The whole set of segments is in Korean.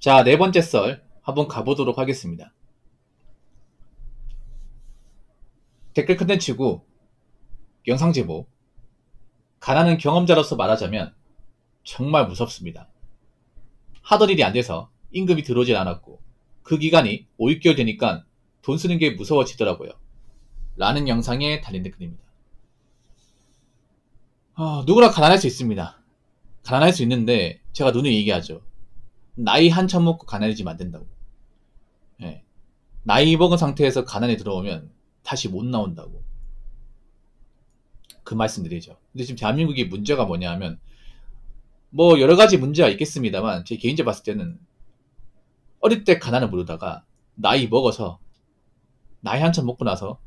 자, 네 번째 썰 한번 가보도록 하겠습니다. 댓글 컨텐츠고 영상 제보. 가난한 경험자로서 말하자면 정말 무섭습니다. 하던 일이 안 돼서 임금이 들어오질 않았고 그 기간이 5~6개월 되니까 돈 쓰는 게 무서워지더라고요. 라는 영상에 달린 댓글입니다. 누구나 가난할 수 있습니다. 가난할 수 있는데 제가 누누이 얘기하죠. 나이 한참 먹고 가난해지면 안 된다고. 예. 나이 먹은 상태에서 가난에 들어오면 다시 못 나온다고. 그 말씀드리죠. 근데 지금 대한민국의 문제가 뭐냐 하면 뭐 여러 가지 문제가 있겠습니다만 제 개인적으로 봤을 때는 어릴 때 가난을 모르다가 나이 먹어서 나이 한참 먹고 나서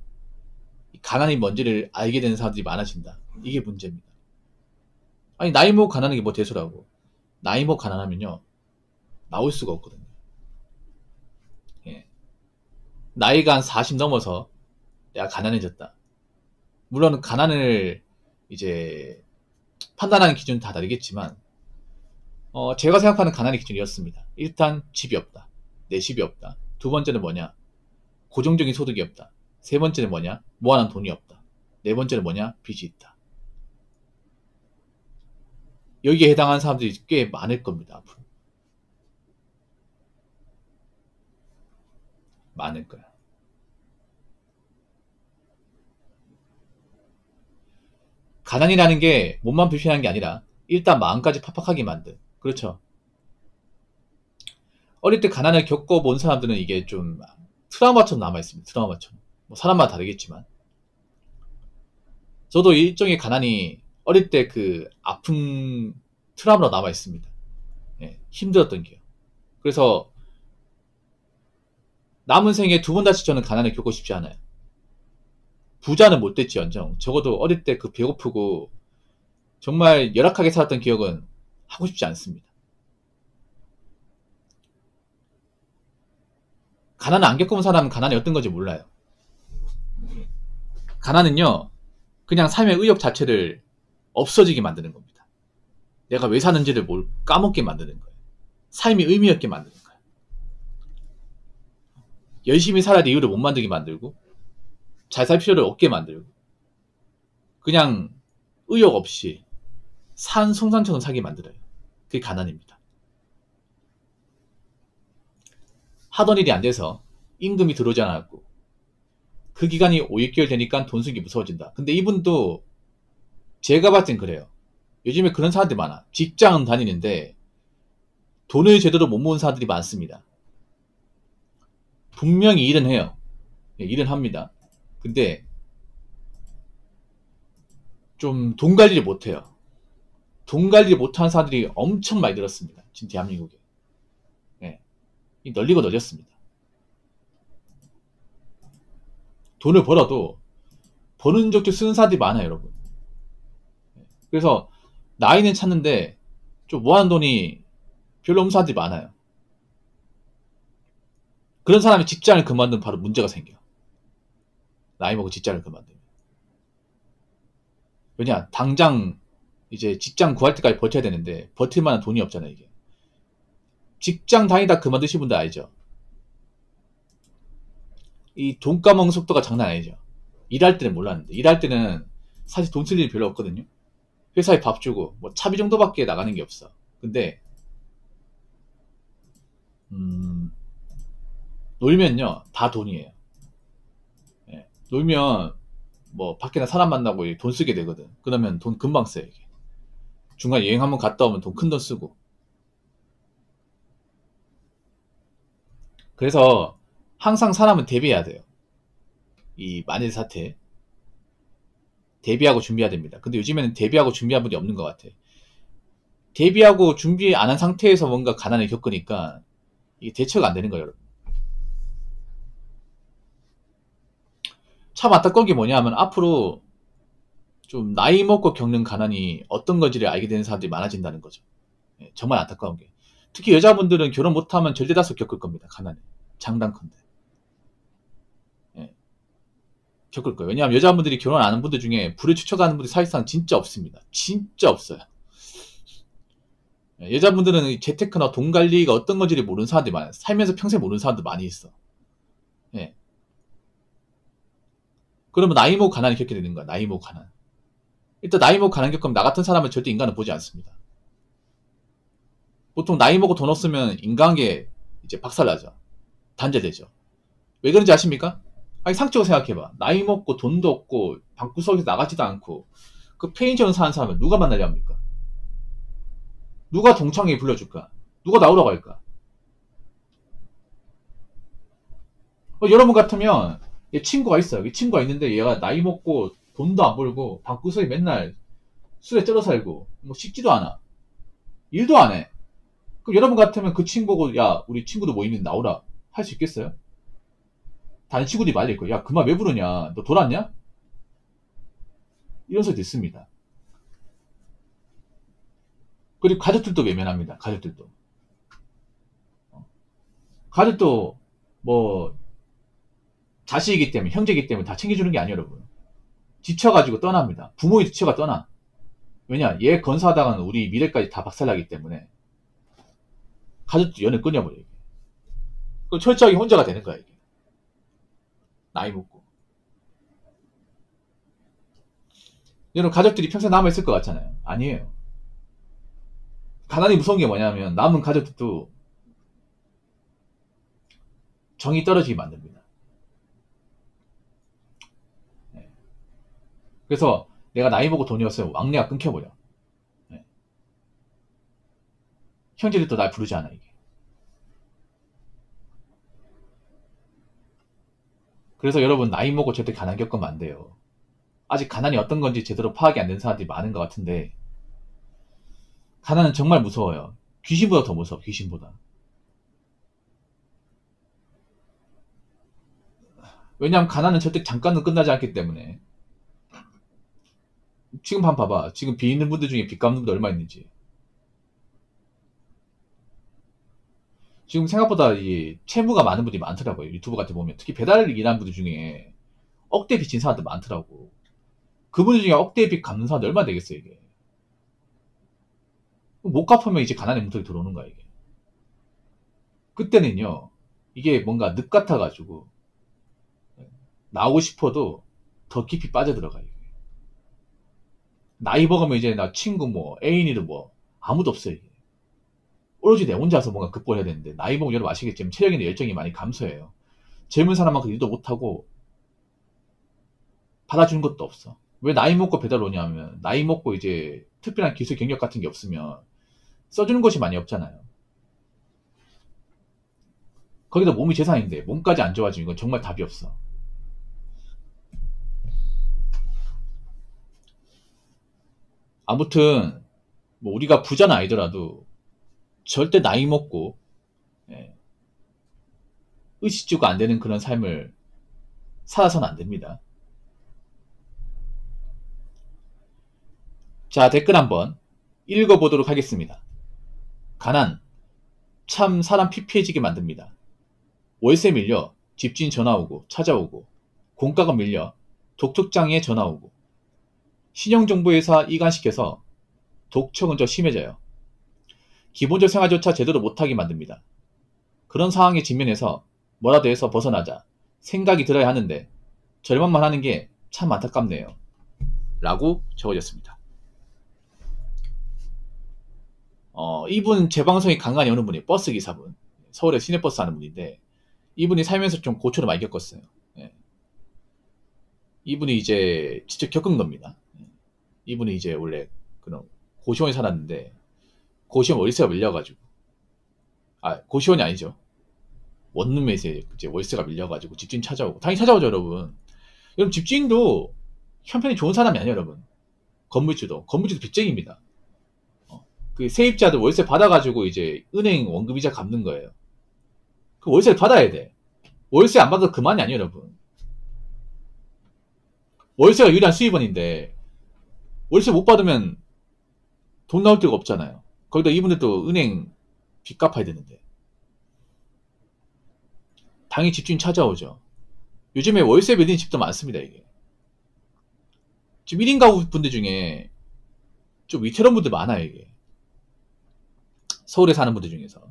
가난이 뭔지를 알게 되는 사람들이 많아진다. 이게 문제입니다. 아니 나이 먹고 가난한 게 뭐 대수라고. 나이 먹고 가난하면요 나올 수가 없거든요. 예. 나이가 한 40 넘어서 내가 가난해졌다. 물론 가난을 이제 판단하는 기준은 다 다르겠지만 제가 생각하는 가난의 기준이었습니다. 일단 집이 없다. 내 집이 없다. 두 번째는 뭐냐? 고정적인 소득이 없다. 세 번째는 뭐냐? 모아놓은 돈이 없다. 네 번째는 뭐냐? 빚이 있다. 여기에 해당하는 사람들이 꽤 많을 겁니다. 앞으로. 많을 거야. 가난이라는 게 몸만 불편한 게 아니라 일단 마음까지 팍팍하게 만든. 그렇죠. 어릴 때 가난을 겪어본 사람들은 이게 좀 트라우마처럼 남아있습니다. 트라우마처럼. 뭐 사람마다 다르겠지만. 저도 일종의 가난이 어릴 때 그 아픈 트라우마로 남아있습니다. 예, 힘들었던 게요. 그래서 남은 생에 두 번 다시 저는 가난을 겪고 싶지 않아요. 부자는 못 됐지언정 적어도 어릴 때 그 배고프고 정말 열악하게 살았던 기억은 하고 싶지 않습니다. 가난을 안 겪어본 사람은 가난이 어떤 건지 몰라요. 가난은요 그냥 삶의 의욕 자체를 없어지게 만드는 겁니다. 내가 왜 사는지를 까먹게 만드는 거예요. 삶이 의미 없게 만드는 거예요. 열심히 살아야 될 이유를 못 만들게 만들고 잘 살 필요를 없게 만들고 그냥 의욕 없이 산 송산처럼 살게 만들어요. 그게 가난입니다. 하던 일이 안 돼서 임금이 들어오지 않았고 그 기간이 5~6개월 되니까 돈 쓰기 무서워진다. 근데 이분도 제가 봤을 땐 그래요. 요즘에 그런 사람들이 많아. 직장은 다니는데 돈을 제대로 못 모은 사람들이 많습니다. 분명히 일은 해요. 일은 합니다. 근데 좀 돈 관리를 못해요. 돈 관리를 못하는 사람들이 엄청 많이 늘었습니다. 지금 대한민국에. 네. 널리고 널렸습니다. 돈을 벌어도 버는 적도 쓰는 사람들이 많아요, 여러분. 그래서 나이는 찾는데 좀 모아놓은 돈이 별로 없는 사람들이 많아요. 그런 사람이 직장을 그만두면 바로 문제가 생겨. 나이 먹고 직장을 그만두면. 왜냐, 당장 이제 직장 구할 때까지 버텨야 되는데 버틸 만한 돈이 없잖아요, 이게. 직장 다니다 그만두신 분들 알죠? 이 돈 까먹는 속도가 장난 아니죠. 일할 때는 몰랐는데 일할 때는 사실 돈 쓸 일이 별로 없거든요. 회사에 밥 주고 뭐 차비 정도밖에 나가는 게 없어. 근데 놀면요 다 돈이에요. 예. 놀면 뭐 밖에나 사람 만나고 돈 쓰게 되거든. 그러면 돈 금방 써요. 이게. 중간에 여행 한번 갔다 오면 돈 큰 돈 쓰고. 그래서 항상 사람은 대비해야 돼요. 이 만일 사태 대비하고 준비해야 됩니다. 근데 요즘에는 대비하고 준비한 분이 없는 것 같아. 대비하고 준비 안 한 상태에서 뭔가 가난을 겪으니까 이게 대처가 안 되는 거예요, 여러분. 참 안타까운 게 뭐냐 하면 앞으로 좀 나이 먹고 겪는 가난이 어떤 건지를 알게 되는 사람들이 많아진다는 거죠. 예, 정말 안타까운 게. 특히 여자분들은 결혼 못하면 절대다수 겪을 겁니다. 가난에. 장단컨대. 예, 겪을 거예요. 왜냐하면 여자분들이 결혼 안 하는 분들 중에 불을 추천하는 분들이 사실상 진짜 없습니다. 진짜 없어요. 여자분들은 재테크나 돈 관리가 어떤 건지를 모르는 사람들이 많아요. 살면서 평생 모르는 사람들 많이 있어. 예. 그러면 나이 먹고 가난이 겪게 되는 거야. 나이 먹고 가난. 일단 나이 먹고 가난 겪으면 나 같은 사람은 절대 인간을 보지 않습니다. 보통 나이 먹고 돈 없으면 인간관계 이제 박살나죠. 단절되죠. 왜 그런지 아십니까? 아니 상식적으로 생각해봐. 나이 먹고 돈도 없고 방구석에서 나가지도 않고 그 페인션 사는 사람을 누가 만나려 합니까? 누가 동창회 불러줄까? 누가 나오라고 할까? 여러분 같으면 얘 친구가 있어요. 친구가 있는데 얘가 나이 먹고 돈도 안 벌고 방구석에 맨날 술에 쩔어 살고 뭐 씻지도 않아. 일도 안 해. 그럼 여러분 같으면 그 친구고 야 우리 친구도 뭐 있는데 나오라 할 수 있겠어요? 다른 친구들이 말릴 거야. 야 그만 왜 부르냐? 너 돌았냐? 이런 소리 듣습니다. 그리고 가족들도 외면합니다. 가족들도. 가족도 뭐 자식이기 때문에 형제이기 때문에 다 챙겨주는 게 아니에요 여러분. 지쳐가지고 떠납니다. 부모의 지쳐가 떠나. 왜냐 얘 건사하다가는 우리 미래까지 다 박살나기 때문에 가족도 연을 끊어버려. 그 철저하게 혼자가 되는 거야 이게. 나이 먹고. 여러분 가족들이 평생 남아있을 것 같잖아요. 아니에요. 가난이 무서운 게 뭐냐면 남은 가족들도 정이 떨어지게 만듭니다. 네. 그래서 내가 나이 먹고 돈이 없으면 왕래가 끊겨버려. 네. 형제들도 날 부르지 않아 이게. 그래서 여러분 나이 먹고 절대 가난 겪으면 안 돼요. 아직 가난이 어떤 건지 제대로 파악이 안 된 사람들이 많은 것 같은데 가난은 정말 무서워요. 귀신보다 더 무서워. 귀신보다. 왜냐하면 가난은 절대 잠깐은 끝나지 않기 때문에. 지금 한번 봐봐. 지금 빚 있는 분들 중에 빚 갚는 분들 얼마 있는지. 지금 생각보다 이 채무가 많은 분들이 많더라고요. 유튜브 같은 데 보면. 특히 배달 일하는 분들 중에 억대 빚진 사람들 많더라고. 그분들 중에 억대 빚 갚는 사람들 얼마나 되겠어요, 이게. 못 갚으면 이제 가난의 문턱이 들어오는 거야, 이게. 그때는요, 이게 뭔가 늪 같아가지고, 나오고 싶어도 더 깊이 빠져들어가요. 나이 먹으면 이제 나 친구 뭐, 애인이든 뭐, 아무도 없어요, 이게. 오로지 내 혼자서 뭔가 극복해야 되는데, 나이 먹으면 여러분 아시겠지만 체력이나 열정이 많이 감소해요. 젊은 사람만큼 일도 못하고, 받아주는 것도 없어. 왜 나이 먹고 배달 오냐면, 나이 먹고 이제 특별한 기술 경력 같은 게 없으면, 써주는 것이 많이 없잖아요. 거기다 몸이 재산인데, 몸까지 안 좋아지면 이건 정말 답이 없어. 아무튼, 뭐 우리가 부자는 아니더라도, 절대 나이 먹고, 예, 의식주가 안 되는 그런 삶을 살아서는 안 됩니다. 자, 댓글 한번 읽어보도록 하겠습니다. 가난, 참 사람 피폐해지게 만듭니다. 월세 밀려 집주인 전화 오고 찾아오고, 공과금 밀려 독촉장애 전화 오고, 신용정보회사 이관시켜서 독촉은 더 심해져요. 기본적 생활조차 제대로 못하게 만듭니다. 그런 상황에 직면해서 뭐라도 해서 벗어나자 생각이 들어야 하는데 절망만 하는 게 참 안타깝네요. 라고 적어졌습니다. 이분 제 방송에 간간히 오는 분이 버스 기사분, 서울에 시내버스 하는 분인데 이분이 살면서 좀 고초를 많이 겪었어요. 예. 이분이 이제 직접 겪은 겁니다. 이분이 이제 원래 그런 고시원에 살았는데 고시원 월세가 밀려가지고, 고시원이 아니죠. 원룸에서 이제 월세가 밀려가지고 집주인 찾아오고, 당연히 찾아오죠 여러분. 여러분 집주인도 형편이 좋은 사람이 아니에요 여러분. 건물주도 빚쟁입니다. 그 세입자들 월세 받아가지고 이제 은행 원금이자 갚는 거예요. 그 월세를 받아야 돼. 월세 안 받아도 그만이 아니에요 여러분. 월세가 유일한 수입원인데 월세 못 받으면 돈 나올 데가 없잖아요. 거기다 이분들도 은행 빚 갚아야 되는데 당연히 집주인 찾아오죠. 요즘에 월세 밀리는 집도 많습니다. 이게 지금 1인 가구 분들 중에 좀 위태로운 분들 많아요. 이게 서울에 사는 분들 중에서.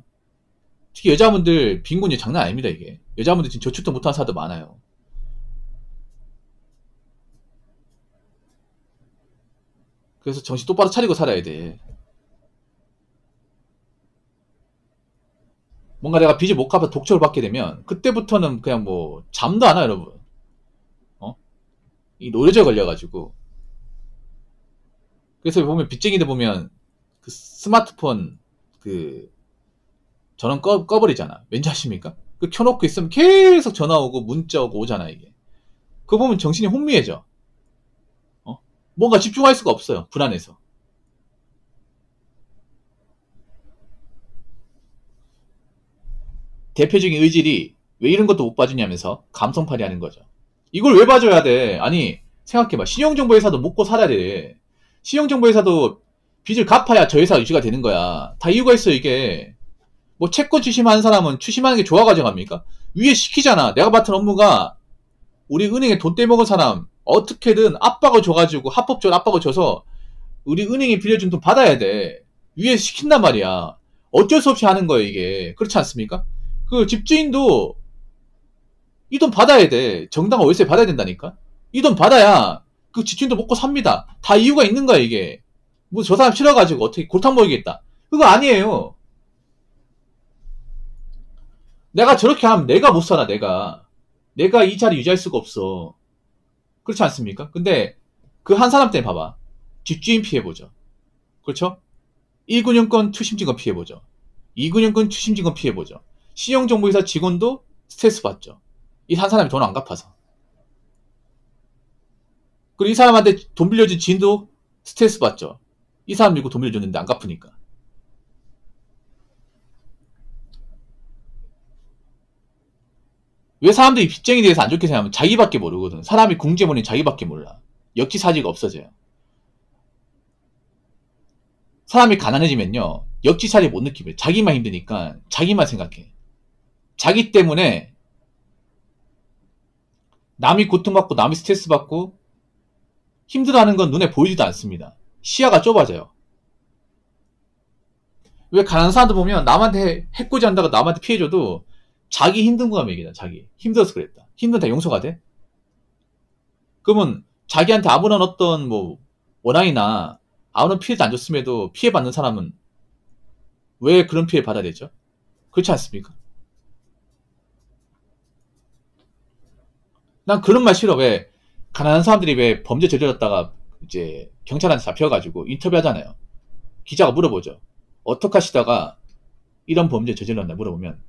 특히 여자분들 빈곤이 장난 아닙니다, 이게. 여자분들 지금 저축도 못하는 사람도 많아요. 그래서 정신 똑바로 차리고 살아야 돼. 뭔가 내가 빚을 못 갚아 독촉을 받게 되면 그때부터는 그냥 뭐 잠도 안 와요, 여러분. 어? 이 노려져 걸려가지고. 그래서 보면 빚쟁이들 보면 그 스마트폰 그 전원 꺼버리잖아. 왠지 아십니까? 그 켜놓고 있으면 계속 전화 오고 문자 오고 오잖아, 이게. 그거 보면 정신이 혼미해져. 뭔가 집중할 수가 없어요. 불안해서. 대표적인 의질이 왜 이런 것도 못 봐주냐면서 감성팔이 하는 거죠. 이걸 왜 봐줘야 돼? 아니, 생각해봐. 신용정보회사도 먹고 살아야 돼. 신용정보회사도 빚을 갚아야 저 회사 유지가 되는 거야. 다 이유가 있어, 이게. 뭐 채권 추심하는 사람은 추심하는 게 좋아 가져갑니까? 위에 시키잖아. 내가 맡은 업무가 우리 은행에 돈 떼먹은 사람 어떻게든 압박을 줘가지고 합법적으로 압박을 줘서 우리 은행이 빌려준 돈 받아야 돼. 위에 시킨단 말이야. 어쩔 수 없이 하는 거예요, 이게. 그렇지 않습니까? 그 집주인도 이 돈 받아야 돼. 정당한 월세 받아야 된다니까? 이 돈 받아야 그 집주인도 먹고 삽니다. 다 이유가 있는 거야, 이게. 뭐 저 사람 싫어가지고 어떻게 골탕 먹이겠다. 그거 아니에요. 내가 저렇게 하면 내가 못 살아, 내가. 내가 이 자리 유지할 수가 없어. 그렇지 않습니까? 근데 그 한 사람 때문에 봐봐. 집주인 피해보죠. 그렇죠? 1군형권 투심증권 피해보죠. 2군형권 투심증권 피해보죠. 신용정보회사 직원도 스트레스 받죠. 이 한 사람이 돈 안 갚아서. 그리고 이 사람한테 돈 빌려준 지인도 스트레스 받죠. 이 사람 밀고 돈 빌려줬는데 안 갚으니까. 왜 사람들이 빚쟁이에 대해서 안 좋게 생각하면 자기밖에 모르거든. 사람이 궁지에모는 자기밖에 몰라. 역지사지가 없어져요. 사람이 가난해지면요. 역지사지 못 느끼면 자기만 힘드니까 자기만 생각해. 자기 때문에 남이 고통받고 남이 스트레스 받고 힘들어하는 건 눈에 보이지도 않습니다. 시야가 좁아져요. 왜 가난한 사람들 보면 남한테 해코지 한다고 남한테 피해줘도 자기 힘든 거만 얘기다. 자기 힘들어서 그랬다. 힘든다 용서가 돼? 그러면 자기한테 아무런 어떤 뭐 원한이나 아무런 피해도 안 줬음에도 피해받는 사람은 왜 그런 피해 받아야 되죠? 그렇지 않습니까? 난 그런 말 싫어. 왜 가난한 사람들이 왜 범죄 저질렀다가 이제 경찰한테 잡혀가지고 인터뷰하잖아요. 기자가 물어보죠. 어떻게 하시다가 이런 범죄 저질렀나 물어보면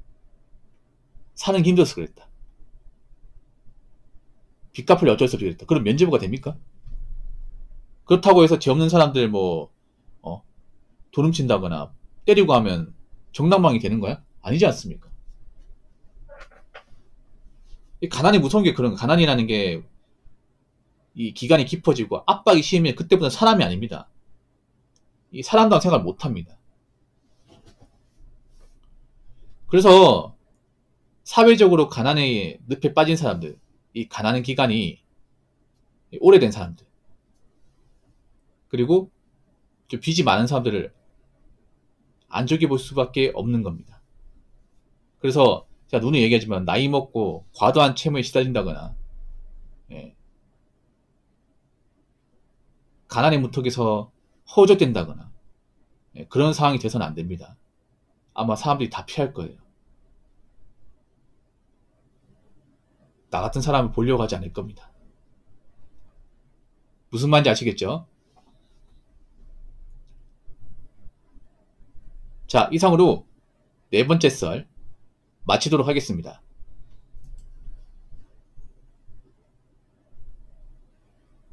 사는 게 힘들어서 그랬다. 빚 갚으려 어쩔 수 없이 그랬다. 그럼 면죄부가 됩니까? 그렇다고 해서 죄 없는 사람들 뭐 돈 훔친다거나 때리고 하면 정당방위 되는 거야? 아니지 않습니까? 이 가난이 무서운 게 그런 거야. 가난이라는 게 이 기간이 깊어지고 압박이 심하면 그때부터는 사람이 아닙니다. 이 사람다운 생각을 못합니다. 그래서 사회적으로 가난의 늪에 빠진 사람들, 이 가난한 기간이 오래된 사람들, 그리고 좀 빚이 많은 사람들을 안 좋게 볼 수밖에 없는 겁니다. 그래서 제가 누누이 얘기하지만 나이 먹고 과도한 채무에 시달린다거나 가난의 무턱에서 허우적된다거나 그런 상황이 돼서는 안 됩니다. 아마 사람들이 다 피할 거예요. 나 같은 사람을 보려고 하지 않을 겁니다. 무슨 말인지 아시겠죠? 자, 이상으로 네 번째 썰 마치도록 하겠습니다.